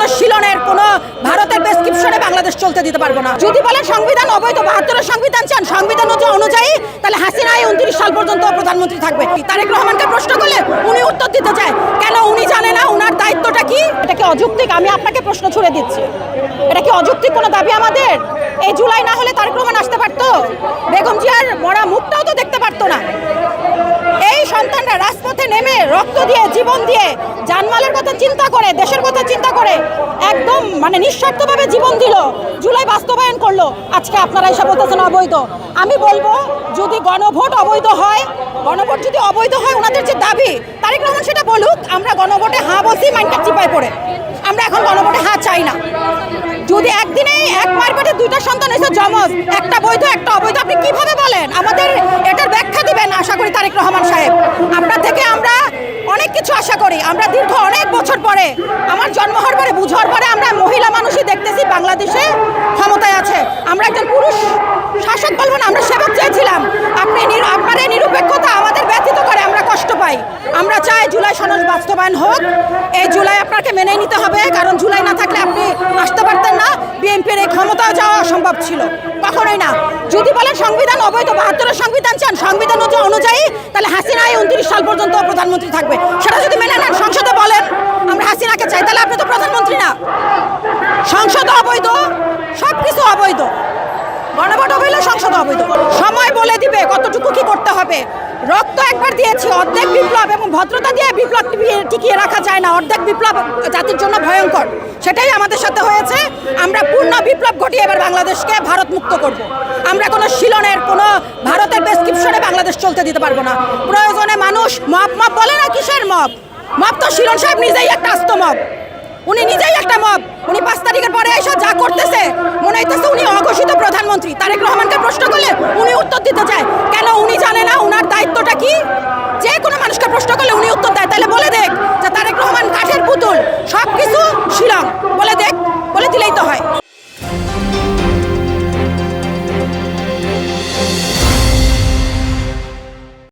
কোনো শিলনের কোনো ভারতের প্রেসক্রিপশনে বাংলাদেশ চলতে দিতে পারবো না। যদি বলেন সংবিধান অবৈধ, 72 সংবিধান চান, সংবিধান অনুযায়ী তাহলে হাসিনা 29 সাল পর্যন্ত প্রধানমন্ত্রী থাকবে। তারেক রহমানকে প্রশ্ন করলে উনি উত্তর দিতে চায় কেন? উনি জানে না উনার দায়িত্বটা কি? এটা কি অযৌক্তিক? আমি আপনাকে প্রশ্ন ছুড়ে দিচ্ছি, এটা কি অযৌক্তিক কোনো দাবি আমাদের? এই জুলাই না হলে তারেক রহমান আসতে পারতো, বেগম জিয়ার মরা মুখটাও তো দেখতে পারতো না। এই সন্তানরা রাজপথে নেমে রক্ত দিয়ে, জীবন দিয়ে, জানমালের কথা চিন্তা করে, দেশের কথা চিন্তা করে একদম মানে নিঃস্বার্থভাবে জীবন দিল, জুলাই বাস্তবায়ন করলো। আজকে আপনারা এসে বলতেছেন অবৈধ। আমি বলবো যদি গণভোট অবৈধ হয়, গণভোট যদি অবৈধ হয়, ওনাদের যে দাবি তারেক রহমান সেটা বলুক। আমরা গণভোটে হ্যাঁ বলছি মাইন্ডটা চিপায় পড়ে, আমরা এখন গণভোটে হ্যাঁ চাই না। যদি একদিনে এক মায়ের পেটে দুইটা সন্তান এসে জমজ, একটা বৈধ একটা অবৈধ, আপনি কিভাবে বলেন? আমাদের এটার ব্যাখ্যা দিবেন আশা করি তারেক রহমান সাহেব। আপনার থেকে আমরা অনেক কিছু আশা করি। আমরা দীর্ঘ অনেক বছর পরে, আমার জন্ম হওয়ার পরে, বুঝার পরে আমরা মহিলা মানুষই দেখতেছি বাংলাদেশে ক্ষমতায় আছে। আমরা একজন পুরুষ শাসক বলবো না, আমরা সেবক চেয়েছিলাম। আপনার এই নিরপেক্ষতা আমাদের ব্যথিত করে, আমরা কষ্ট পাই। আমরা চাই জুলাই সনদ বাস্তবায়ন হোক। এই জুলাই আপনাকে মেনে নিতে হবে, কারণ জুলাই না থাকলে আপনি আসতে পারতেন না। বিএনপির এই ক্ষমতা যাওয়া অসম্ভব ছিল, কখনোই না। যদি বলেন সংবিধান অবৈধ, 72 সংবিধান চান, সংবিধান অনুযায়ী তাহলে হাসিনা 29 সাল পর্যন্ত প্রধানমন্ত্রী থাকবে। সেটা যদি মেনে নেন, সংসদে বলেন আমরা হাসিনাকে চাই, তাহলে আপনি তো প্রধানমন্ত্রী না। সংসদ অবৈধ, সব কিছু অবৈধ, গণভোট অবৈধ, সংসদ অবৈধ। সময় বলে দিবে কতটুকু কি করতে হবে। রক্ত একবার দিয়েছি, অর্ধেক বিপ্লব এবং ভদ্রতা দিয়ে বিপ্লব টিকিয়ে রাখা যায় না। অর্ধেক বিপ্লব জাতির জন্য ভয়ঙ্কর, সেটাই আমাদের সাথে হয়েছে। আমরা পূর্ণ বিপ্লব ঘটিয়ে এবার বাংলাদেশকে ভারত মুক্ত করব। আমরা কোনো শিলনের কোনো ভারতের প্রেসক্রিপশনে বাংলাদেশ চলতে দিতে পারবো না। প্রয়োজনে মানুষ মব বলে না, কিসের মব? মব তো শিলন সাহেব নিজেই একটা আস্ত মব, উনি নিজেই একটা মব। উনি 5 তারিখের পরে এসে যা করতেছে মনে হইতেছে উনি অঘোষিত প্রধানমন্ত্রী। তারেক রহমানকে প্রশ্ন করলে উনি উত্তর দিতে চায়